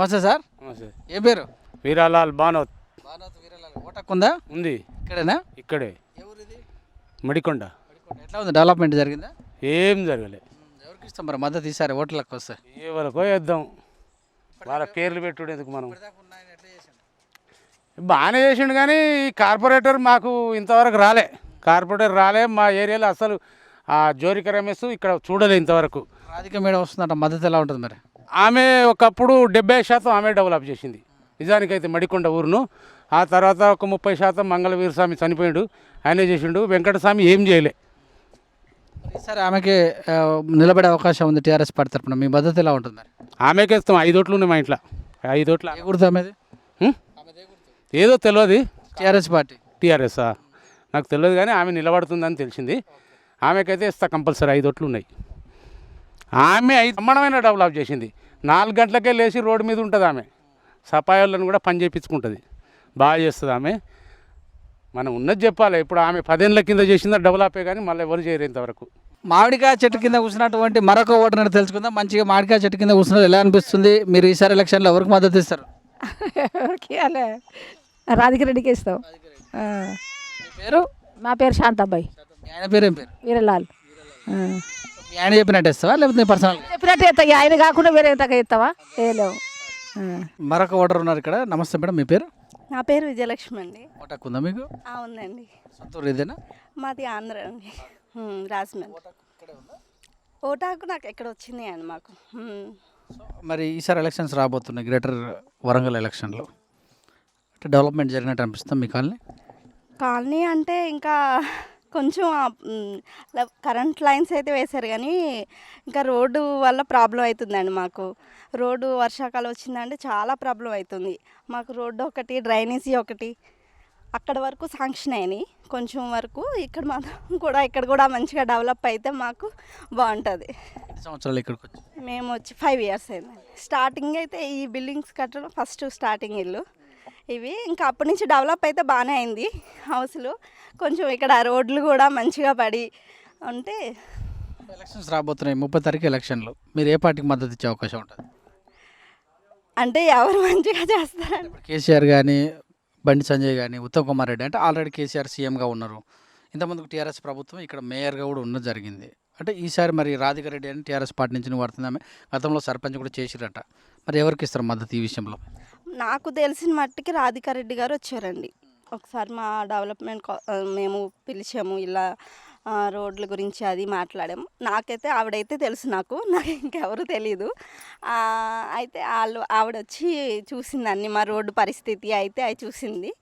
నమస్తే సార్. నమస్తే. ఏ పేరు? వీరాలాల్ బానోత్. వీరలాల్. ఓటక్కుందా? ఉంది ఇక్కడేనా? ఇక్కడే ఎవరిది? మడికొండ. ఎట్లా ఉంది? డెవలప్మెంట్ జరిగిందా? ఏం జరగలే. ఎవరికి ఇస్తాం మరి మద్దతు ఈసారి ఓట్లకు వస్తే? ఏ వరకు వేద్దాం, వాళ్ళ పేర్లు పెట్టుడు ఎందుకు మనం. బాగానే చేసిండు కానీ ఈ కార్పొరేటర్ మాకు ఇంతవరకు రాలే. కార్పొరేటర్ రాలే మా ఏరియాలో అసలు. ఆ జోరిక రమేష్ ఇక్కడ చూడలే ఇంతవరకు. రాధిక మేడం వస్తుందంట, మద్దతు ఎలా ఉంటుంది మరి? ఆమె ఒకప్పుడు 70% ఆమె డెవలప్ చేసింది నిజానికైతే మడికొండ ఊరును. ఆ తర్వాత ఒక 30% మంగళవీర స్వామి చనిపోయాడు, ఆయనే చేసిండు. వెంకటస్వామి ఏం చేయలే. ఈసారి ఆమెకి నిలబడే అవకాశం ఉంది టీఆర్ఎస్ పార్టీ తరఫున. మీ మద్దతు ఎలా ఉంటుంది మరి? ఆమెకే ఇస్తాం. 5 ఓట్లు ఉన్నాయి మా ఇంట్లో. 5 ఓట్ల ఏ గుర్తు ఆమెది? ఏదో తెలియదు. TRS party. టీఆర్ఎస్ఆ నాకు తెలియదు కానీ ఆమె నిలబడుతుందని తెలిసింది. ఆమెకైతే ఇస్తా కంపల్సరీ. 5 ఓట్లు ఉన్నాయి. ఆమె బ్రహ్మాండమైన డెవలప్ చేసింది. 4 గంటలకే లేచి రోడ్డు మీద ఉంటుంది ఆమె. సఫాయి వాళ్ళని కూడా పని చేయించుకుంటుంది, బాగా చేస్తుంది ఆమె. మనం ఉన్నది చెప్పాలి. ఇప్పుడు ఆమె 10 ఏళ్ళ కింద చేసిందా డెవలపే కానీ మళ్ళీ ఎవరు చేయరు ఇంతవరకు. మామిడికాయ చెట్టు కింద కూర్చున్నటువంటి మరొక ఓటర్ని తెలుసుకుందాం. మంచిగా మామిడికాయ చెట్టు కింద కూర్చున్నది ఎలా అనిపిస్తుంది? మీరు ఈసారి ఎలక్షన్లో ఎవరికి మద్దతు ఇస్తారు? ఎవరికి అలా రాధిక రెడ్డికి ఇస్తాం. మీ పేరు? మా పేరు శాంతాబాయి. మీ ఆయన పేరు ఏం పేరు? వీరలాల్. మీ ఆయన చెప్పినట్టు ఇస్తావా లేకపోతే పర్సనల్? చెప్పినట్టు ఎత్తా. ఆయన కాకుండా వేరే ఎంతగా ఎత్తావా? వేయలేవు. మరొక ఓటర్ ఉన్నారు ఇక్కడ. నమస్తే మేడం, మీ పేరు? నా పేరు విజయలక్ష్మి అండి. ఓటకు ఉందా మీకు? ఉందండి. సొంతూరు ఇదేనా? మాది ఆంధ్ర అండి, రాజమండ్రి. ఓటాకు నాకు ఎక్కడ వచ్చింది అండి మాకు. మరి ఈసారి ఎలక్షన్స్ రాబోతున్నాయి, గ్రేటర్ వరంగల్ ఎలక్షన్లో. అంటే డెవలప్మెంట్ జరిగినట్టు అనిపిస్తుంది మీ కాలనీ? కాలనీ అంటే ఇంకా కొంచెం కరెంట్ లైన్స్ అయితే వేశారు కానీ ఇంకా రోడ్డు వల్ల ప్రాబ్లం అవుతుందండి మాకు. రోడ్డు వర్షాకాలం వచ్చిందంటే చాలా ప్రాబ్లం అవుతుంది మాకు. రోడ్డు ఒకటి, డ్రైనేజీ ఒకటి, అక్కడ వరకు శాంక్షన్ అయినాయి. కొంచెం వరకు ఇక్కడ మాత్రం కూడా ఇక్కడ కూడా మంచిగా డెవలప్ అయితే మాకు బాగుంటుంది. ఎన్ని సంవత్సరాలు ఇక్కడికి వచ్చి? మేము వచ్చి 5 ఇయర్స్ అయిందండి. స్టార్టింగ్ అయితే ఈ బిల్డింగ్స్ కట్టడం ఫస్ట్ స్టార్టింగ్ ఇల్లు ఇవి. ఇంకా అప్పటి నుంచి డెవలప్ అయితే బాగానే అయింది హౌస్లు. కొంచెం ఇక్కడ రోడ్లు కూడా మంచిగా పడి ఉంటే. ఎలక్షన్స్ రాబోతున్నాయి, 30 తారీఖు ఎలక్షన్లు. మీరు ఏ పార్టీకి మద్దతు ఇచ్చే అవకాశం ఉంటుంది? అంటే ఎవరు మంచిగా చేస్తారండి. ఇప్పుడు కేసీఆర్ కానీ, బండి సంజయ్ కానీ, ఉత్తమ్ కుమార్ రెడ్డి అంటే ఆల్రెడీ కేసీఆర్ సీఎంగా ఉన్నారు. ఇంతకుముందుకు టీఆర్ఎస్ ప్రభుత్వం ఇక్కడ మేయర్గా కూడా ఉన్నది జరిగింది. అంటే ఈసారి మరి రాధిక రెడ్డి అని టీఆర్ఎస్ పార్టీ నుంచి పడుతుంది. ఆమె గతంలో సర్పంచ్ కూడా చేసిరట. మరి ఎవరికి ఇస్తారు మద్దతు ఈ విషయంలో? నాకు తెలిసిన మట్టికి రాధికారెడ్డి గారు వచ్చారండి. ఒకసారి మా డెవలప్మెంట్ మేము పిలిచాము, ఇలా రోడ్ల గురించి అది మాట్లాడాము. నాకైతే ఆవిడైతే తెలుసు, నాకు ఇంకెవరు తెలీదు. అయితే ఆవిడ వచ్చి చూసింది అన్ని మా రోడ్డు పరిస్థితి అయితే అవి చూసింది.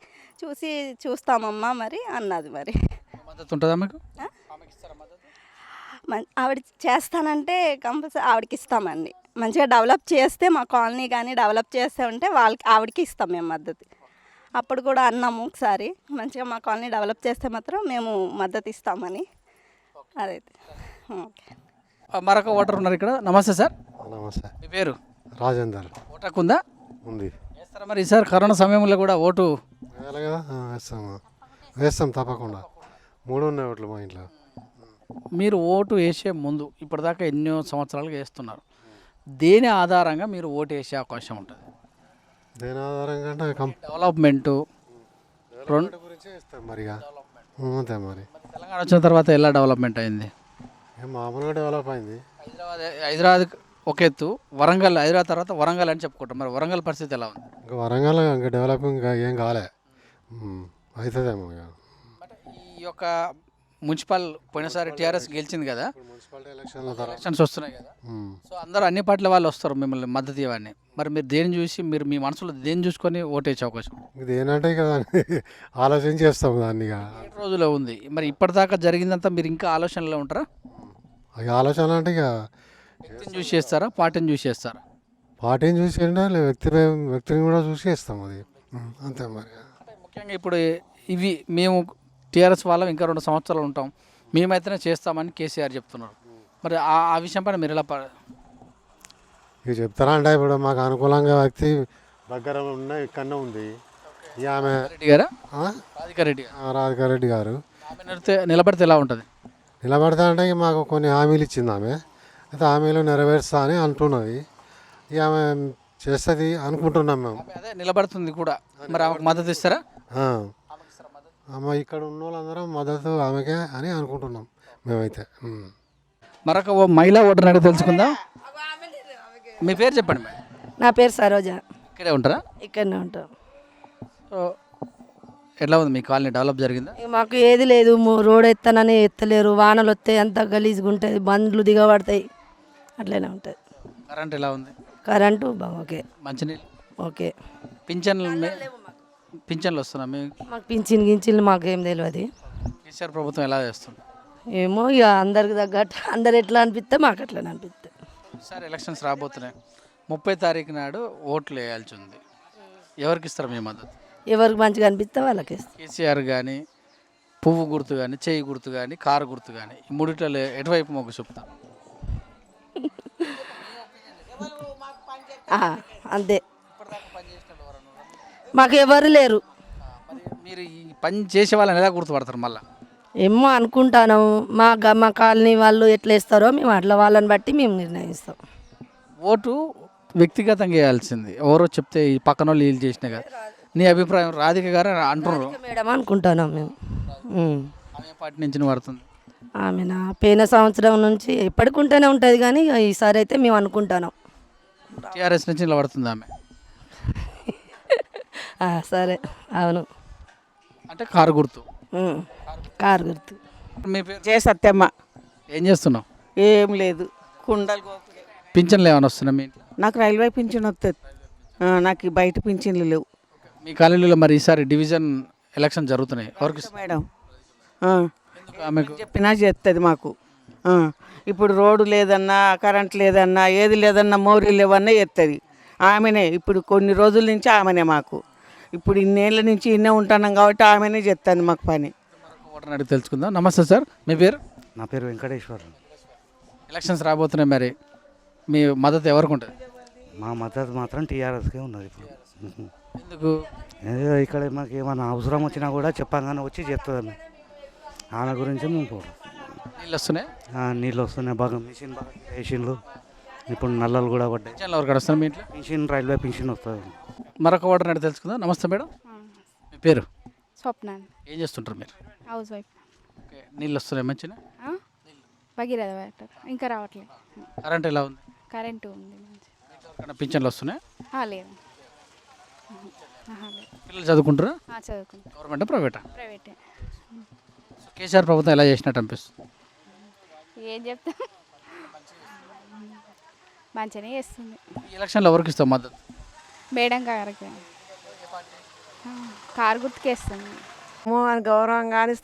చూస్తామమ్మా మరి అన్నది. మరి మద్దతు ఉంటుందా మీకు? ఆవిడ చేస్తానంటే కంపల్సరీ ఆవిడకి ఇస్తామండి. మంచిగా డెవలప్ చేస్తే మా కాలనీ కానీ డెవలప్ చేస్తే ఉంటే ఆవిడకి ఇస్తాం మేము మద్దతు. అప్పుడు కూడా అన్నాము ఒకసారి, మంచిగా మా కాలనీ డెవలప్ చేస్తే మాత్రం మేము మద్దతు ఇస్తామని. అదైతే ఓకే. మరొక ఓటర్ ఉన్నారు ఇక్కడ. నమస్తే సార్. నమస్తే. మీ పేరు? రాజేందర్. ఓటకు ఉందా? ఉంది. వేస్తారా మరి ఈసారి కరోనా సమయంలో కూడా ఓటు? వేయాలి కదా, వేస్తాం తప్పకుండా. 3 ఉన్నాయి ఓట్లు మా ఇంట్లో. మీరు ఓటు వేసే ముందు ఇప్పటిదాకా ఎన్నో సంవత్సరాలుగా వేస్తున్నారు. దేని ఆధారంగా మీరు ఓటు వేసే అవకాశం ఉంటుంది? దేని ఆధారంగా అంటే డెవలప్మెంట్ గురించే ఇస్తాం మరి. అంతే మరి. తెలంగాణ వచ్చిన తర్వాత ఎలా డెవలప్మెంట్ అయింది? మామూలుగా డెవలప్ అయింది. హైదరాబాద్ ఒక ఎత్తు, వరంగల్, హైదరాబాద్ తర్వాత వరంగల్ అని చెప్పుకుంటాం. మరి వరంగల్ పరిస్థితి ఎలా ఉంది? ఇంకా వరంగల్ ఇంకా డెవలపింగ్ ఇంకా ఏం కాలే, అవుతుందేమో. ఈ యొక్క మున్సిపల్ పోయినసారి టీఆర్ఎస్ గెలిచింది కదా, మున్సిపాలిటీ ఎలక్షన్స్ వస్తున్నాయి కదా, సో అందరూ అన్ని పార్టీల వాళ్ళు వస్తారు మిమ్మల్ని మద్దతు ఇవ్వని. మరి మీరు దేని చూసి, మీరు మీ మనసులో దేని చూసుకొని ఓటేసే అవకాశం? ఇది ఏంటంటే కదా ఆలోచించి చేస్తాం దాన్ని. ఇక రోజులో ఉంది. మరి ఇప్పటిదాకా జరిగిందంతా మీరు ఇంకా ఆలోచనలో ఉంటారా? ఆలోచన అంటే ఇక వ్యక్తిని చూసి చేస్తారా, పార్టీని చూసి చేస్తారా? పార్టీని చూసి వ్యక్తిని కూడా చూసి చేస్తాం అది. అంతే మరి. ముఖ్యంగా ఇప్పుడు ఇవి మేము టీఆర్ఎస్ వాళ్ళం ఇంకా 2 సంవత్సరాలు ఉంటాం, మేమైతేనే చేస్తామని కేసీఆర్ చెప్తున్నారు. మరి ఆ విషయం పైన మీరు ఎలా ఇక చెప్తారా అంటే ఇప్పుడు మాకు అనుకూలంగా వ్యక్తి దగ్గర ఉన్న ఇక్కడనే ఉంది. ఇక ఆమె రెడ్డి గారా? రాధికారెడ్డి గారు నిలబడితే ఎలా ఉంటుంది? నిలబడతా అంటే ఇక మాకు కొన్ని హామీలు ఇచ్చింది ఆమె. అయితే హామీలు నెరవేరుస్తా అని అంటున్నది. ఇక ఆమె చేస్తుంది అనుకుంటున్నాం మేము. అదే నిలబడుతుంది కూడా, మరి ఆమెకు మద్దతు ఇస్తారా? ఆ. ఆమె ఇక్కడ ఉన్న వాళ్ళందరం మద్దతు ఆమెకే అని అనుకుంటున్నాం మేమైతే. మరొక మహిళా ఓటర్ అడిగి తెలుసుకుందాం. మీ పేరు చెప్పండి మేడం. నా పేరు సరోజ. ఇక్కడే ఉంటారా? ఇక్కడనే ఉంటాం. సో ఎట్లా ఉంది మీ కాలనీ, డెవలప్ జరిగిందా? ఇక మాకు ఏది లేదు, రోడ్ ఎత్తనని ఎత్తలేరు, వానలు వస్తాయి అంత గలీజ్గా ఉంటుంది, బండ్లు దిగబడతాయి, అట్లనే ఉంటుంది. కరెంట్ ఎలా ఉంది? Current okay. మంచినీళ్ళు ఓకే. పింఛన్లు వస్తున్నా మీ? మాకు పింఛన్లు మాకేం తెలియదు. కేసీఆర్ ప్రభుత్వం ఎలా చేస్తుంది? ఏమో ఇక అందరికి తగ్గట్టు అందరు ఎట్లా అనిపిస్తే మాకు అట్లనే అనిపిస్తుంది. ఈసారి ఎలక్షన్స్ రాబోతున్నాయి. 30 తారీఖు నాడు ఓట్లు వేయాల్సి ఉంది. ఎవరికి ఇస్తారు మీ మద్దతు? ఎవరికి మంచిగా అనిపిస్తే వాళ్ళకి ఇస్తాం. కేసీఆర్ కానీ, పువ్వు గుర్తు కానీ, చేయి గుర్తు కానీ, కారు గుర్తు కానీ, ఈ మూడిట్లో ఎటువైపు మొగ్గు చూపుతారు? అంతే, మాకు ఎవరు లేరు. మరి మీరు ఈ పని చేసే వాళ్ళని ఎలా గుర్తుపడతారు మళ్ళీ? ఏమో అనుకుంటాను, మా కాలనీ వాళ్ళు ఎట్లా ఇస్తారో మేము అట్లా వాళ్ళని బట్టి మేము నిర్ణయిస్తాం. ఓటు వ్యక్తిగతంగా వేయాల్సింది, ఎవరో చెప్తే ఈ పక్కన వాళ్ళు వీళ్ళు చేసినా కదా. నీ అభిప్రాయం? రాధిక గారు అంటున్నారు మేడం అనుకుంటున్నాం మేము. ఆమె పార్టీ నుంచి నువ్వు పడుతుంది. ఆమెనా పోయిన సంవత్సరం నుంచి ఎప్పటికుంటూనే ఉంటుంది, కానీ ఈసారి అయితే మేము అనుకుంటున్నాం టీఆర్ఎస్ నుంచి నిలబడుతుంది ఆమె. సరే, అవును. అంటే కారు గుర్తు. కారు గుర్తు. మీ పేరు? జయ సత్యమ్మ. ఏం చేస్తున్నావు? ఏం లేదు, కుండలు గోపుడే. పింఛన్లు ఏమైనా వస్తున్నాయి మీ ఇంట్లో? నాకు రైల్వే పింఛన్ వస్తుంది, నాకు ఈ బయట పింఛన్లు లేవు. మీ కాలనీలో మరి ఈసారి డివిజన్ ఎలక్షన్ జరుగుతున్నాయి, ఎవరికి ఇస్తారు? మేడం ఆమెకు చెప్పినా చేస్తుంది మాకు. ఇప్పుడు రోడ్డు లేదన్నా, కరెంట్ లేదన్నా, ఏది లేదన్నా, మోరీ లేవన్నా చేస్తుంది ఆమెనే. ఇప్పుడు కొన్ని రోజుల నుంచి ఆమెనే మాకు. ఇప్పుడు ఇన్నేళ్ళ నుంచి ఇన్నే ఉంటున్నాం కాబట్టి ఆమెనే చేస్తుంది మాకు పని. ఓటర్ అడిగి తెలుసుకుందాం. నమస్తే సార్, మీ పేరు? నా పేరు వెంకటేశ్వర్. ఎలక్షన్స్ రాబోతున్నాయి, మరి మీ మద్దతు ఎవరికి ఉంటుంది? మా మద్దతు మాత్రం టీఆర్ఎస్కే ఉన్నది ఇప్పుడు. ఎందుకు? ఏదో ఇక్కడ మాకు ఏమైనా అవసరం వచ్చినా కూడా చెప్పంగానే వచ్చి చెప్తుంది ఆమె గురించి మేము పోవడం. నీళ్ళు వస్తున్నాయి? నీళ్ళు వస్తున్నాయి బాగా, మిషన్ బాగా మిషన్లు, ఇప్పుడు నల్లలు కూడా పడ్డాయి. పింఛన్లు ఎవరికి వస్తున్నాయి మీ ఇంట్లో? మిషన్ రైల్వే పింఛన్ వస్తుంది. మరొక ఓటర్ అడిగి తెలుసుకుందాం. నమస్తే మేడం, మీ పేరు? స్వప్న. ఏం చేస్తుంటారు మీరు? House wife. ఓకే, నీళ్ళు వస్తున్నాయి మంచిగా? భగీరథ వాటర్ ఇంకా రావట్లేదు. కరెంట్ ఎలా ఉంది? కరెంటు ఉంది మంచి. పింఛన్లు వస్తున్నాయి? లేదు. పిల్లలు చదువుకుంటారా? చదువుకుంటా. గవర్నమెంటా ప్రైవేటా? ప్రైవేటే. కేసీఆర్ ప్రభుత్వం ఎలా చేసినట్టు అనిపిస్తుంది? ఏం చెప్తా, మంచిగానే చేస్తుంది. ఈ ఎలక్షన్లో ఎవరికి ఇస్తాం మద్దతు? మేడం గారికి, కారు గుర్తుకేస్తుంది. అని గౌరవంగా కానీ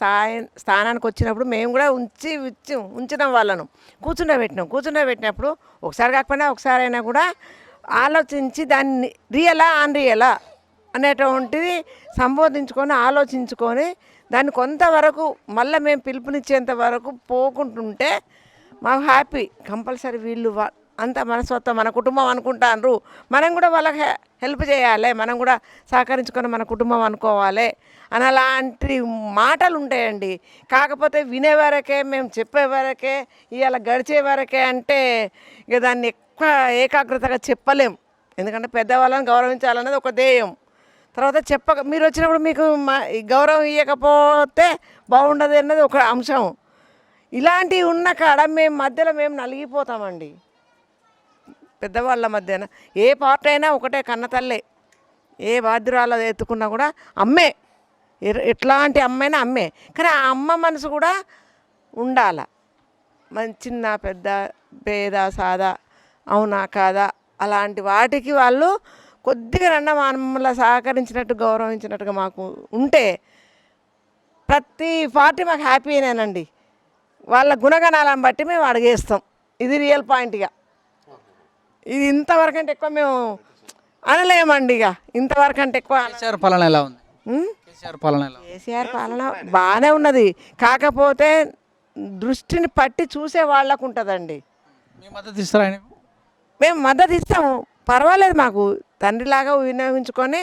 స్థానానికి వచ్చినప్పుడు మేము కూడా ఉంచినాం వాళ్ళను, కూర్చుండబెట్టినప్పుడు ఒకసారి కాకపోయినా ఒకసారి అయినా కూడా ఆలోచించి దాన్ని రియలా అన్రియలా అనేటువంటిది సంబోధించుకొని ఆలోచించుకొని దాన్ని కొంతవరకు మళ్ళీ మేము పిలుపునిచ్చేంత వరకు పోకుంటుంటే మాకు హ్యాపీ. కంపల్సరీ వీళ్ళు అంత మనస్తత్వం మన కుటుంబం అనుకుంటారు, మనం కూడా వాళ్ళకి హెల్ప్ చేయాలి, మనం కూడా సహకరించుకొని మన కుటుంబం అనుకోవాలి అని అలాంటి మాటలు ఉంటాయండి. కాకపోతే వినేవరకే, మేము చెప్పేవరకే, ఇవాళ గడిచే వరకే అంటే ఇక దాన్ని ఎక్కువ ఏకాగ్రతగా చెప్పలేం. ఎందుకంటే పెద్దవాళ్ళని గౌరవించాలన్నది ఒక ధ్యేయం. తర్వాత మీరు వచ్చినప్పుడు మీకు గౌరవం ఇవ్వకపోతే బాగుండదు అన్నది ఒక అంశం. ఇలాంటివి ఉన్న కాడ మధ్యలో మేము నలిగిపోతామండి. పెద్దవాళ్ళ మధ్యన ఏ పార్టీ అయినా ఒకటే, కన్నతల్లే. ఏ బాధ్యురాలు ఎత్తుకున్నా కూడా అమ్మే, ఎట్లాంటి అమ్మైనా అమ్మే. కానీ ఆ అమ్మ మనసు కూడా ఉండాల. చిన్న పెద్ద పేద సాదా అవునా కాదా అలాంటి వాటికి వాళ్ళు కొద్దిగా మమ్మల్ని సహకరించినట్టు గౌరవించినట్టుగా మాకు ఉంటే ప్రతి పార్టీ మాకు హ్యాపీనేనండి. వాళ్ళ గుణగణాలను బట్టి మేము అడిగేస్తాం. ఇది రియల్ పాయింట్గా. ఇది ఇంతవరకు అంటే ఎక్కువ మేము అనలేమండి. ఇక ఇంతవరకు అంటే ఎక్కువ. కేసీఆర్ పాలన ఎలా ఉంది? కేసీఆర్ పాలన ఎలా ఉంది? కేసీఆర్ పాలన బాగానే ఉన్నది, కాకపోతే దృష్టిని పట్టి చూసే వాళ్ళకు ఉంటుందండి. మీ మద్దతు ఇస్తారా ఆయన? మేము మద్దతు ఇస్తాము, పర్వాలేదు. మాకు తండ్రిలాగా వినియోగించుకొని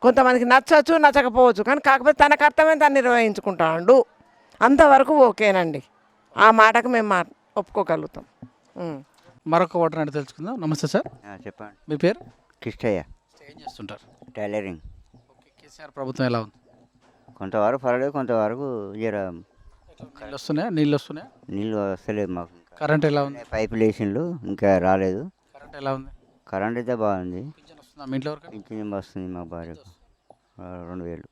కొంతమందికి నచ్చవచ్చు, నచ్చకపోవచ్చు, కానీ కాకపోతే తన కర్తవ్యం తను నిర్వహించుకుంటాడు, అంతవరకు ఓకేనండి. ఆ మాటకు మేము ఒప్పుకోగలుగుతాం. మరొక ఓటర్ అంటే తెలుసుకుందాం. నమస్తే సార్, చెప్పండి. మీ పేరు? కిష్టయ్య ఏం చేస్తుంటారు? టైలరింగ్. ఓకే, కేసీఆర్ ప్రభుత్వం ఎలా ఉంది? కొంతవరకు పర్వాలేదు, కొంతవరకు జర నీళ్ళు వస్తున్నాయా? నీళ్ళు వస్తలేదు మాకు. ఇంకా కరెంట్ ఎలా ఉంది? పైపులు వేసిండ్లు, ఇంకా రాలేదు. కరెంట్ ఎలా ఉంది? కరెంట్ అయితే బాగుంది. పింఛన్ వస్తుందా మీ ఇంట్లో వరకు? పింఛన్ వస్తుంది మా భార్యకు 2000.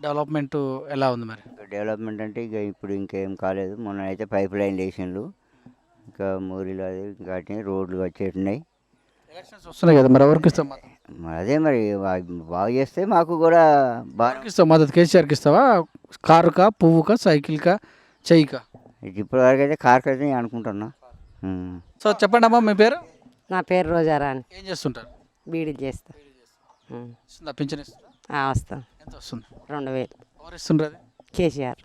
డెవలప్మెంట్ ఎలా ఉంది మరి? డెవలప్మెంట్ అంటే ఇక ఇప్పుడు ఇంకేం కాలేదు. మొన్న అయితే పైప్ లైన్ వేసిండ్లు, ఇంకా మోరీలు అది ఇంకా వాటిని రోడ్లు వచ్చేటున్నాయి. ఎలక్షన్స్ వస్తున్నాయి కదా, మరి ఎవరికి ఇస్తావు మద్దతు? అదే మరి బాగు చేస్తే మాకు కూడా బాగా. ఎవరికి ఇస్తావు మద్దతు? కేసీఆర్కి ఇస్తావా? కారుకా, పువ్వుకా, సైకిల్కా, చెయ్యికా? ఇప్పటి వరకు అయితే కార్కి అయితే నేను అనుకుంటున్నా. సో చెప్పండి అమ్మా, మీ పేరు? నా పేరు రోజారా అని. ఏం చేస్తుంటారు? బీడీలు చేస్తా. ఇస్తుందా పింఛన్? ఇస్తుందా? వస్తాం. ఎంత వస్తుంది? 2000. ఎవరు ఇస్తుండ్రు అది? కేసీఆర్.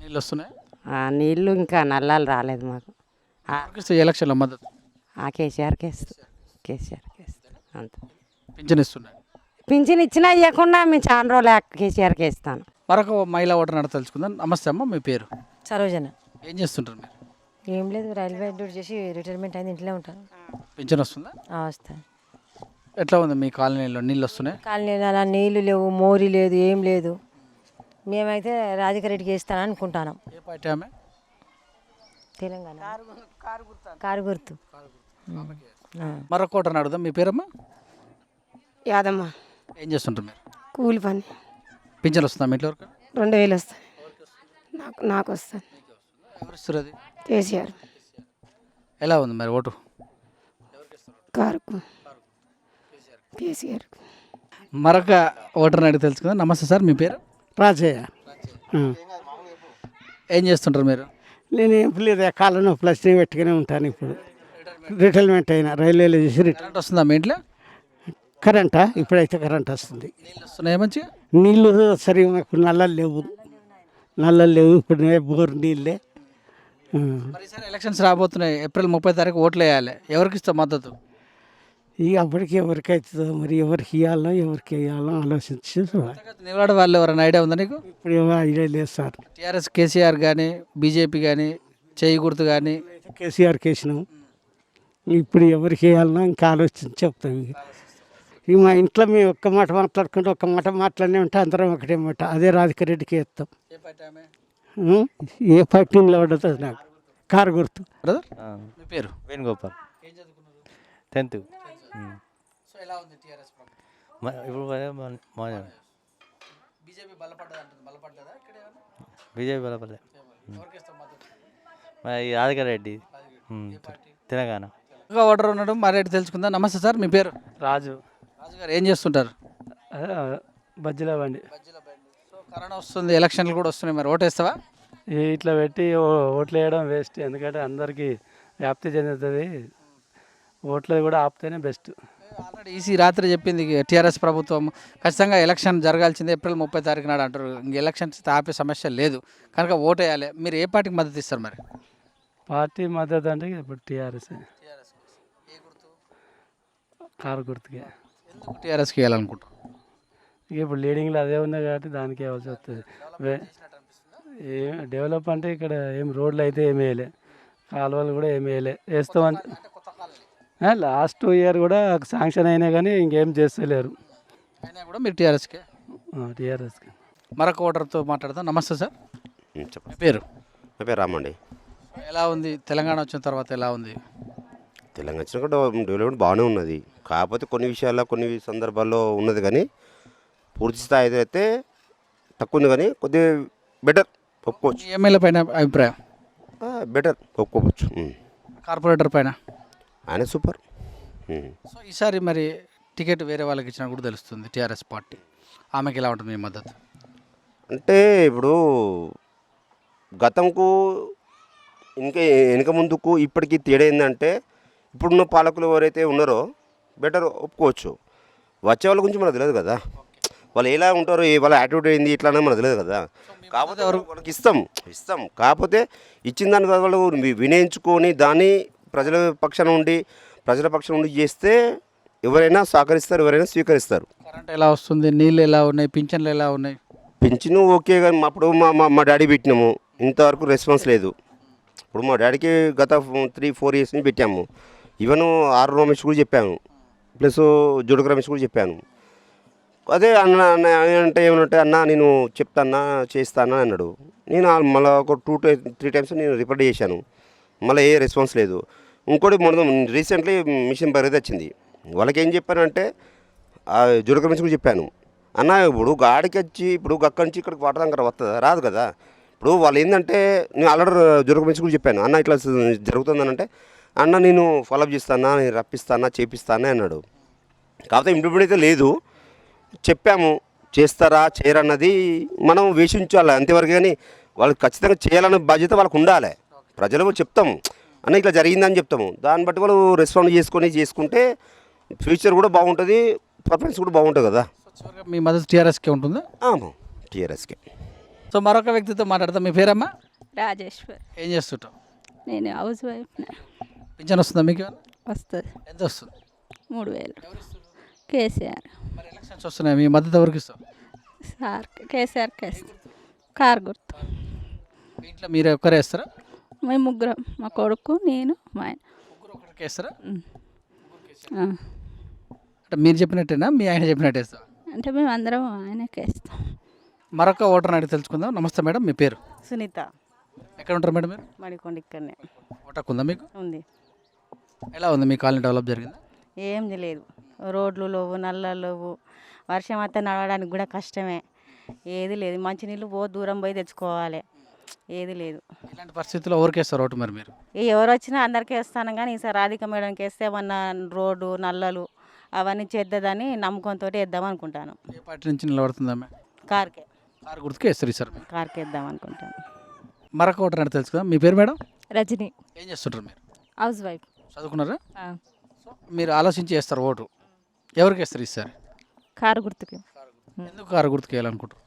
నీళ్ళు వస్తున్నాయి? నీళ్ళు ఇంకా నల్లాలు రాలేదు మాకు. ఎవరికి ఇస్తావు ఎలక్షన్లో మద్దతు? కేసీఆర్కి ఇస్తాం. కేసీఆర్కి ఇస్తాం అంత. పింఛన్ ఇస్తున్నాయి? పింఛన్ ఇచ్చినా ఇవ్వకుండా మేము చాలా రోజులు కేసీఆర్కి ఇస్తాను. మరొక మహిళా ఓటర్ నడ తెలుసుకుందాం. నమస్తే అమ్మ, మీ పేరు? సరోజన. ఏం చేస్తుంటారు మీరు? ఏం లేదు, రైల్వే డ్యూటీ చేసి రిటైర్మెంట్ అయింది, ఇంట్లో ఉంటాను. పింఛన్ వస్తుందా? వస్తాను. ఎట్లా ఉంది మీ కాలనీలో? నీళ్ళు వస్తున్నాయి? కాలనీలో అలా నీళ్ళు లేవు, మోరీ లేదు, ఏం లేదు. మేమైతే రాజకీయ రెడ్డికి వేస్తానని అనుకుంటున్నాం. ఏ పార్టీ ఆమె? తెలంగాణ కారు గుర్తు. మరొక ఓటర్ అడుగుదాం. మీ పేరమ్మా? యాదమ్మ. ఏం చేస్తుంటారు మీరు? కూలి పని. పింఛన్ వస్తుందా మీ ఇంట్లో వరకు? 2000 వస్తాయి. నాకు వస్తుంది. ఎవరు ఇస్తారు అది? కేసీఆర్. ఎలా ఉంది మరి ఓటు? కారుకు. కేసీఆర్. మరొక ఓటర్ అడిగి తెలుసుకుందాం. నమస్తే సార్, మీ పేరు? రాజయ్య. ఏం చేస్తుంటారు మీరు? నేను ఏం లేదు, కాళ్ళను ప్లస్ పెట్టుకునే ఉంటాను. ఇప్పుడు రిటైర్మెంట్ అయినా రైల్వేలో చేసి కరెంట్ వస్తుందా మీ ఇంట్లో? కరెంటా? ఇప్పుడైతే కరెంట్ వస్తుంది. నీళ్ళు వస్తున్నాయా మంచిగా? నీళ్ళు సరిగా మాకు నల్లలు లేవు. ఇప్పుడు బోర్ నీళ్ళే. మరి ఈసారి ఎలక్షన్స్ రాబోతున్నాయి. ఏప్రిల్ 30 తారీఖు ఓట్లు వేయాలి. ఎవరికి ఇస్తావు మద్దతు? ఇక అప్పటికి ఎవరికి అవుతుందో మరి, ఎవరికి ఇవ్వాలో ఎవరికి వేయాలో ఆలోచించి నిలబడే వాళ్ళు ఎవరైనా ఐడియా ఉందా నీకు? ఇప్పుడు ఏమో ఐడియా లేదు సార్. టీఆర్ఎస్ కేసీఆర్ కానీ, బీజేపీ కానీ, చేయి గుర్తు కానీ? కేసీఆర్కి వేసినాం. ఇప్పుడు ఎవరికి వేయాలన్నా ఇంకా ఆలోచించి చెప్తాం. ఇక మా ఇంట్లో మేము ఒక్క మాట మాట్లాడుకుంటే ఒక్క మాట మాట్లాడినే ఉంటే అందరం ఒకటే మాట, అదే రాధిక రెడ్డికి వేస్తాం. ఏ పార్టీ నిలబడదు నాకు. కారు గుర్తు. బ్రదర్, మీ పేరు? వేణుగోపాల్. ఏం చదువుకున్నారు? 10th. సో ఎలా ఉంది టీఆర్ఎస్ ప్రభుత్వం? ఇప్పుడు బీజేపీ బలపడ్డదా ఇక్కడ? బీజేపీ బలపడలే. ఎవరికి ఇస్తాం మద్దతు? మరి రాధిక రెడ్డి, తెలంగాణ. ఇంకా ఓటర్ ఉన్నాడు, మరి తెలుసుకుందాం. నమస్తే సార్, మీ పేరు? రాజు. రాజు గారు ఏం చేస్తుంటారు? బజ్జీల బండి. సో కరోనా వస్తుంది, ఎలక్షన్లు కూడా వస్తున్నాయి, మరి ఓటేస్తావా? ఇట్లా పెట్టి ఓట్లు వేయడం వేస్ట్. ఎందుకంటే అందరికీ వ్యాప్తి చెందుతుంది. ఓట్లు కూడా ఆపితేనే బెస్ట్. ఆల్రెడీ ఈసీ రాత్రి చెప్పింది టీఆర్ఎస్ ప్రభుత్వం ఖచ్చితంగా ఎలక్షన్ జరగాల్సిందే ఏప్రిల్ 30 తారీఖు నాడు అంటారు. ఇంక ఎలక్షన్స్ ఆపే సమస్య లేదు కనుక ఓటు వేయాలి. మీరు ఏ పార్టీకి మద్దతు ఇస్తారు మరి? పార్టీ మద్దతు అంటే ఇప్పుడు టీఆర్ఎస్. కారు గుర్తుకే. ఎందుకు టీఆర్ఎస్కి వేయాలనుకుంటాం? ఇక ఇప్పుడు లీడింగ్లో అదే ఉంది కాబట్టి దానికి ఇవ్వాల్సి వస్తుంది. ఏం డెవలప్ అంటే ఇక్కడ ఏం రోడ్లు అయితే ఏమి వేయలే, కాలువలు కూడా ఏమి వేయలే. వేస్తామని లాస్ట్ ఇయర్ కూడా శాంక్షన్ అయినా కానీ ఇంకేం చేస్తలేరు. అయినా కూడా మీరు టీఆర్ఎస్కే? టీఆర్ఎస్కి. మరొక ఓటర్తో మాట్లాడదాం. నమస్తే సార్, చెప్పండి. మీ పేరు? నా పేరు రామండి. ఎలా ఉంది తెలంగాణ వచ్చిన తర్వాత? ఎలా ఉంది తెలంగాణ వచ్చిన కూడా డెవలప్మెంట్ బాగానే ఉన్నది. కాకపోతే కొన్ని విషయాల్లో కొన్ని సందర్భాల్లో ఉన్నది, కానీ పూర్తి స్థాయి అయితే తక్కువ ఉంది, కానీ కొద్దిగా బెటర్ ఒప్పుకోవచ్చు. ఎమ్మెల్యే పైన అభిప్రాయం? బెటర్ ఒప్పుకోవచ్చు. కార్పొరేటర్ పైన? ఆయన సూపర్. సో ఈసారి మరి టికెట్ వేరే వాళ్ళకి ఇచ్చినా కూడా తెలుస్తుంది టీఆర్ఎస్ పార్టీ, ఆమెకి ఎలా ఉంటుంది మీ మద్దతు? అంటే ఇప్పుడు గతంకు ఇంకా వెనక ముందుకు ఇప్పటికీ తేడా ఏంటంటే, ఇప్పుడున్న పాలకులు ఎవరైతే ఉన్నారో బెటర్ ఒప్పుకోవచ్చు. వచ్చే వాళ్ళ గురించి మనకు తెలియదు కదా, వాళ్ళు ఎలా ఉంటారో, వాళ్ళ యాటిట్యూడ్ ఏంది ఇట్లా అనేది మనకు తెలియదు కదా. కాకపోతే వాళ్ళకి ఇస్తాం కాకపోతే ఇచ్చిన దాని వాళ్ళు వినియోగించుకొని దాన్ని ప్రజల పక్షాన ఉండి చేస్తే ఎవరైనా సహకరిస్తారు, ఎవరైనా స్వీకరిస్తారు. కరెంట్ ఎలా వస్తుంది? నీళ్ళు ఎలా ఉన్నాయి? పింఛన్లు ఎలా ఉన్నాయి? పింఛను ఓకే, కానీ అప్పుడు మా డాడీ పెట్టినాము, ఇంతవరకు రెస్పాన్స్ లేదు. ఇప్పుడు మా డాడీకి గత 3-4 ఇయర్స్ నుంచి పెట్టాము, ఈవెన్ ఆర్ రమేష్ కూడా చెప్పాను, ప్లస్ జుడుక రమేష్ కూడా చెప్పాను. అదే అన్న అంటే ఏమనంటే అన్న నేను చెప్తాన్నా చేస్తానా అన్నాడు. నేను మళ్ళీ ఒక 2-3 టైమ్స్ నేను రిపోర్ట్ చేశాను, మళ్ళీ ఏ రెస్పాన్స్ లేదు. ఇంకోటి మొన్న రీసెంట్లీ మిషన్ పరిధి వచ్చింది, వాళ్ళకి ఏం చెప్పానంటే జుడుక రమేష్ కూడా చెప్పాను, అన్న ఇప్పుడు గాడికి వచ్చి ఇప్పుడు అక్కడి నుంచి ఇక్కడికి వాటర్ దగ్గర వస్తుందా, రాదు కదా. ఇప్పుడు వాళ్ళు ఏంటంటే నేను ఆల్రెడీ జుడుక రమేష్ కూడా చెప్పాను, అన్న ఇట్లా జరుగుతుందని అంటే అన్న నేను ఫాలోఅప్ చేస్తానా, నేను రప్పిస్తానా, చేపిస్తానా అన్నాడు. కాకపోతే ఇంప్లిమెంట్ అయితే లేదు, చెప్పాము చేస్తారా చేయరన్నది మనం వేషించాలి అంతేవరకు. కానీ వాళ్ళు ఖచ్చితంగా చేయాలనే బాధ్యత వాళ్ళకు ఉండాలి. ప్రజలకు చెప్తాము అన్న ఇట్లా జరిగిందని చెప్తాము, దాన్ని బట్టి వాళ్ళు రెస్పాండ్ చేసుకుంటే ఫ్యూచర్ కూడా బాగుంటుంది, పర్ఫార్మెన్స్ కూడా బాగుంటుంది కదా. చివరిగా మీ మద్దతు టీఆర్ఎస్కే ఉంటుందా? టీఆర్ఎస్కే. సో మరొక వ్యక్తితో మాట్లాడతాం. మీ పేరమ్మా? రాజేశ్వర్. ఏం చేస్తుంటావు? నేను హౌస్ వైఫ్. పింఛన్ వస్తుందా మీకు? వస్తుంది. ఎంత వస్తుంది? 3000. కేసీఆర్. మరి ఎలక్షన్స్ వస్తున్నాయి, మీ మద్దతు ఎవరికి ఇస్తావు? సార్ కేసీఆర్కి వేస్తాం. కారు గుర్తు. మీ ఇంట్లో మీరు ఒక్కరే వేస్తారా? మేము ముగ్గురం, మా కొడుకు నేను మా ఆయన. ముగ్గురు ఒకరికి వేస్తారా? ఆ. అంటే మీరు చెప్పినట్టేనా, మీ ఆయన చెప్పినట్టు వేస్తావా? అంటే మేము అందరం ఆయనకి వేస్తాం. మరొక ఓటర్ అడిగి తెలుసుకుందాం. నమస్తే మేడం, మీ పేరు? సునీత. ఎక్కడ ఉంటారు మేడం మీరు? మడికొండ ఇక్కడనే. ఓటకు ఉందా మీకు? ఉంది. ఎలా ఉంది మీ కాలనీ, డెవలప్ జరిగిందా? ఏం లేదు, రోడ్లు లేవు, నల్లలు లేవు, వర్షం అయితే నడవడానికి కూడా కష్టమే, ఏది లేదు. మంచినీళ్ళు దూరం పోయి తెచ్చుకోవాలి, ఏది లేదు. ఇలాంటి పరిస్థితుల్లో ఎవరికి వేస్తారు ఓటు మరి మీరు? ఎవరు వచ్చినా అందరికీ వేస్తాను, కానీ ఈసారి రాధిక మేడంకి వేస్తే ఏమన్నా రోడ్డు నల్లలు అవన్నీ చేద్దని నమ్మకంతో వేద్దాం అనుకుంటాను. ఏ పార్టీ నుంచి నిలబడుతుందా? కార్కే. కారు గుర్తుకే వేస్తారు సార్. కార్కే వేద్దాం అనుకుంటాను. మరొక ఓటర్ అంటే తెలుసుకుందాం. మీ పేరు మేడం? రజని. ఏం చేస్తుంటారు మీరు? House wife. చదువుకున్నారా? సో మీరు ఆలోచించి వేస్తారు ఓటు, ఎవరికి వేస్తారు ఈసారి? కారు గుర్తుకి. ఎందుకు కారు గుర్తుకు వేయాలనుకుంటారు?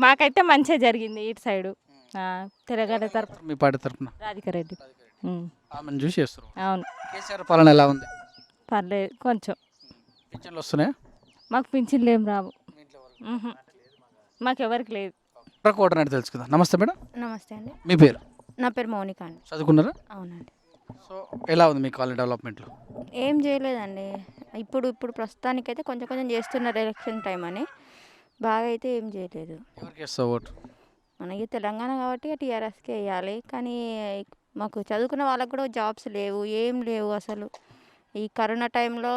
మాకైతే మంచిగా జరిగింది ఇటు సైడు. తెలంగాణ తరఫున మీ పార్టీ తరఫున రాధిక రెడ్డి. ఆమెను చూసి చేస్తారు. అవును. కేసీఆర్ పాలన ఎలా ఉంది? పర్లేదు కొంచెం. పింఛన్లు వస్తున్నాయా? మాకు పింఛన్లు ఏం రావు, మాకు ఎవరికి లేదు. మరొక ఓటర్ అంటే తెలుసుకుందాం. నమస్తే మేడం. నమస్తే అండి. మీ పేరు? నా పేరు మౌనిక అండి. చదువుకున్నారా? అవునండి. సో ఎలా ఉంది మీ కాలనీ డెవలప్మెంట్లో? ఏం చేయలేదండి, ఇప్పుడు ప్రస్తుతానికైతే కొంచెం కొంచెం చేస్తున్నారు, ఎలక్షన్ టైం అని. బాగా అయితే ఏం చేయలేదు. ఎవరికి వేస్తావు ఓటు? మనకి తెలంగాణ కాబట్టి టీఆర్ఎస్కే వేయాలి, కానీ మాకు చదువుకున్న వాళ్ళకు కూడా జాబ్స్ లేవు, ఏం లేవు అసలు. ఈ కరోనా టైంలో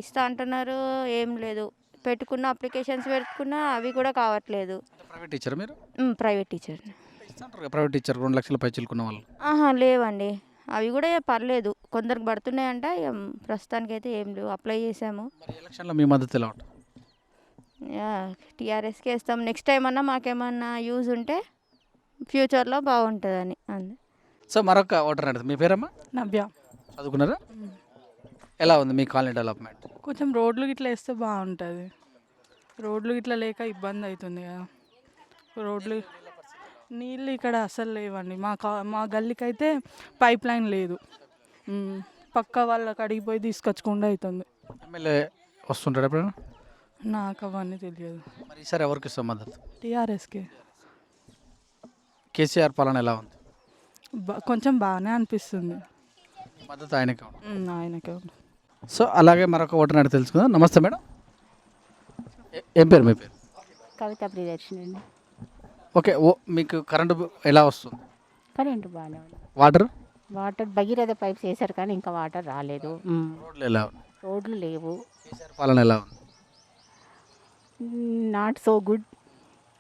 ఇస్తా అంటున్నారు, ఏం లేదు. పెట్టుకున్న అప్లికేషన్స్ పెట్టుకున్నా అవి కూడా కావట్లేదు. ప్రైవేట్ టీచర్ మీరు? Private teacher. ప్రైవేట్ టీచర్ 2 లక్షల పైచిలుకున్న వాళ్ళు? లేవండి, అవి కూడా పర్లేదు, కొందరికి పడుతున్నాయంట. ప్రస్తుతానికి అయితే ఏం లేవు, అప్లై చేసాము. ఎలక్షన్లో మీ మద్దతు ఎలా ఉంటుంది? టీఆర్ఎస్కి వేస్తాం. నెక్స్ట్ టైం అన్నా మాకేమన్నా యూజ్ ఉంటే ఫ్యూచర్లో బాగుంటుందని అంది. సో మరొక ఓటర్ అంటే మీ పేరమ్మా? నవ్య. చదువుకున్నారా? ఎలా ఉంది మీ కాలనీ డెవలప్మెంట్? కొంచెం రోడ్లు గిట్లా వేస్తే బాగుంటుంది, రోడ్లు గిట్లా లేక ఇబ్బంది అవుతుంది కదా. రోడ్లు నీళ్ళు ఇక్కడ అసలు లేవండి, మా గల్లీకి అయితే పైప్ లైన్ లేదు, పక్క వాళ్ళకి అడిగిపోయి తీసుకొచ్చకుండా అవుతుంది. ఎమ్మెల్యే వస్తుంటాడు ఎప్పుడైనా? నాకు అవన్నీ తెలియదు. మరి ఈసారి ఎవరికి ఇస్తాం మద్దతు? టీఆర్ఎస్కి. కేసీఆర్ పాలన ఎలా ఉంది? కొంచెం బాగానే అనిపిస్తుంది. మద్దతు ఆయనకే? ఆయనకే. సో అలాగే మరొక ఓటర్ అంటే తెలుసుకుందాం. నమస్తే మేడం, ఏం పేరు మీ పేరు? కవిత ప్రియదర్శిని అండి. ఓకే, మీకు కరెంటు ఎలా వస్తుంది? కరెంటు బాగానే ఉంది. వాటర్ భగీరథ పైప్స్ వేశారు కానీ ఇంకా వాటర్ రాలేదు. రోడ్లు ఎలా ఉన్నాయి? రోడ్లు లేవు. కేసీఆర్ పాలన ఎలా ఉంది? నాట్ సో గుడ్,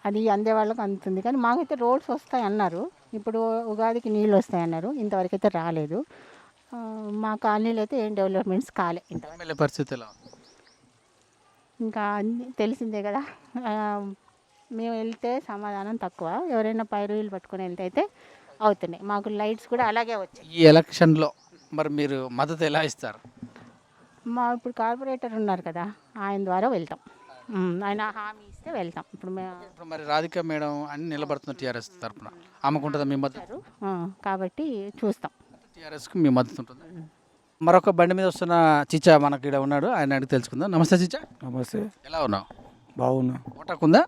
అది అందే వాళ్ళకి అందుతుంది, కానీ మాకైతే రోడ్స్ వస్తాయి అన్నారు. ఇప్పుడు ఉగాదికి నీళ్ళు వస్తాయి అన్నారు, ఇంతవరకు అయితే రాలేదు. మా కాలనీలో అయితే ఏం డెవలప్మెంట్స్ కాలే ఇంతవరకు. పరిస్థితి ఎలా ఉంది? ఇంకా అన్నీ తెలిసిందే కదా, మేము వెళ్తే సమాధానం తక్కువ, ఎవరైనా పైరులు పట్టుకొని వెళ్తే అయితే అవుతున్నాయి. మాకు లైట్స్ కూడా అలాగే వచ్చాయి. ఈ ఎలక్షన్లో మరి మీరు మద్దతు ఎలా ఇస్తారు? ఇప్పుడు కార్పొరేటర్ ఉన్నారు కదా, ఆయన ద్వారా వెళ్తాం, ఆయన హామీ ఇస్తే వెళ్తాం. ఇప్పుడు మరి రాధిక మేడం అన్ని నిలబడుతున్న టీఆర్ఎస్ తరఫున, ఆమెకు ఉంటుందా మీ మద్దతు? కాబట్టి చూస్తాం. టీఆర్ఎస్కి మీ మద్దతు ఉంటుంది. మరొక బండి మీద వస్తున్న చిచ్చా మనకి ఇక్కడ ఉన్నాడు, ఆయన అడిగి తెలుసుకుందాం. నమస్తే చిచ్చా. నమస్తే. ఎలా ఉన్నావు? బాగున్నా. ఓటకు ఉందా?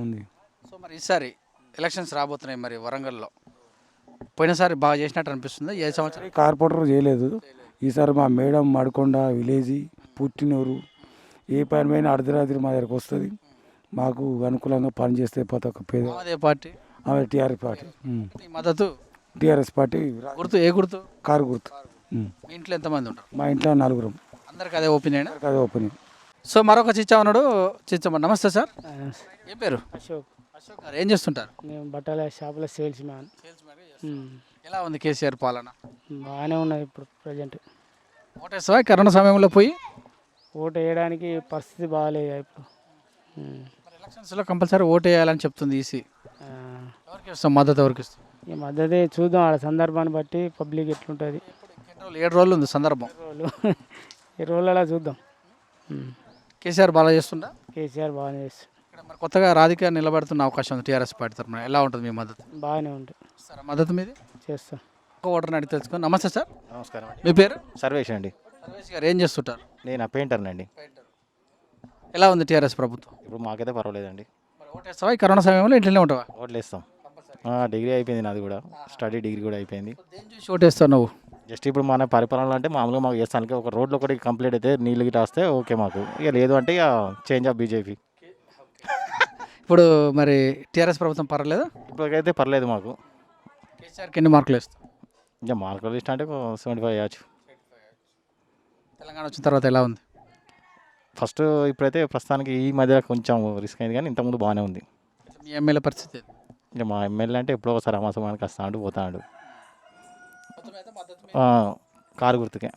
ఉంది. సో మరి ఈసారి ఎలక్షన్స్ రాబోతున్నాయి మరి వరంగల్లో, పోయినసారి బాగా చేసినట్టు అనిపిస్తుంది ఏ సంవత్సరం కార్పొరేటర్ చేయలేదు. ఈసారి మా మేడం మడకొండ విలేజ్ పుట్టినూరు ఏ పని పైన అర్ధరాత్రి మా దగ్గరకు వస్తుంది. మాకు అనుకూలంగా పనిచేస్తే ప్రతి ఒక్క పేద అదే పార్టీ ఆమె టీఆర్ఎస్ పార్టీ ఈ మద్దతు టీఆర్ఎస్ పార్టీ గుర్తు ఏ గుర్తు కారు గుర్తు. మీ ఇంట్లో ఎంతమంది ఉంటారు? మా ఇంట్లో 4 అందరికి అదే ఒపీనియన్. అదే ఒపీనియన్. సో మరొక చిచ్చా ఉన్నాడు. చిచ్చమ్మ నమస్తే సార్. ఏ పేరు? అశోక్. అశోక్ గారు ఏం చేస్తుంటారు? నేను బట్టల షాపులో సేల్స్ మ్యాన్. ఎలా ఉంది కేసీఆర్ పాలన? బాగానే ఉన్నది ఇప్పుడు ప్రజెంట్. ఓటేస్తావా కరోనా సమయంలో పోయి? ఓటు వేయడానికి పరిస్థితి బాగాలేదు ఇప్పుడు. ఎలక్షన్స్లో కంపల్సరీ ఓటు వేయాలని చెప్తుంది ఈసీ. ఎవరికి ఇస్తాం మద్దతు? ఎవరికి ఇస్తాం? ఈ మద్దతే చూద్దాం ఆడ సందర్భాన్ని బట్టి పబ్లిక్ ఎట్లుంటుంది. 7 రోజులు ఉంది సందర్భం. 7 రోజులలో చూద్దాం. కేసీఆర్ బాగా చేస్తుందా? కేసీఆర్ బాగానే చేస్తుంది. ఇక్కడ మరి కొత్తగా రాధిక నిలబడుతున్న అవకాశం ఉంది టీఆర్ఎస్ పార్టీ తరఫున. ఎలా ఉంటుంది మీ మద్దతు? బాగానే ఉంటుంది. సరే మద్దతు మీది చేస్తాం. ఒక ఓటర్ని అడిగి తెలుసుకొని. నమస్తే సార్. నమస్కారం అండి. మీ పేరు? సర్వేష్ అండి. సర్వేష్ గారు ఏం చేస్తుంటారు? నేను పెయింటర్నండి. ఎలా ఉంది టీఆర్ఎస్ ప్రభుత్వం? ఇప్పుడు మాకైతే పర్వాలేదండి. ఓటేస్తావా ఈ కరోనా సమయంలో? ఇంట్లోనే ఉంటావా? ఓట్లు వేస్తాం. డిగ్రీ అయిపోయింది నాది కూడా. స్టడీ డిగ్రీ కూడా అయిపోయింది. చూసి ఓటేస్తావు నువ్వు? జస్ట్ ఇప్పుడు మన పరిపాలనలో అంటే మామూలుగా మాకు చేస్తానికి ఒక రోడ్లో ఒకటి కంప్లీట్ అయితే నీళ్ళు గిట్ట వస్తే ఓకే మాకు. ఇక లేదు అంటే ఇక చేంజ్ ఆఫ్ బీజేపీ. ఇప్పుడు మరి టీఆర్ఎస్ ప్రభుత్వం పర్వాలేదా? ఇప్పటికైతే పర్లేదు మాకు. కేసీఆర్కి ఎన్ని మార్కులు వేస్తావు? ఇంకా మార్కులు లిస్ట్ అంటే 75 వేయచ్చు. తెలంగాణ వచ్చిన తర్వాత ఎలా ఉంది? ఫస్ట్ ఇప్పుడైతే ప్రస్తుతానికి ఈ మధ్య కొంచెం రిస్క్ అయింది కానీ ఇంతకుముందు బాగానే ఉంది. మీ ఎమ్మెల్యే పరిస్థితి? ఇంకా మా ఎమ్మెల్యే అంటే ఎప్పుడో ఒకసారి అమాసమానికి వస్తాడు పోతాడు. కారు గుర్తుకే.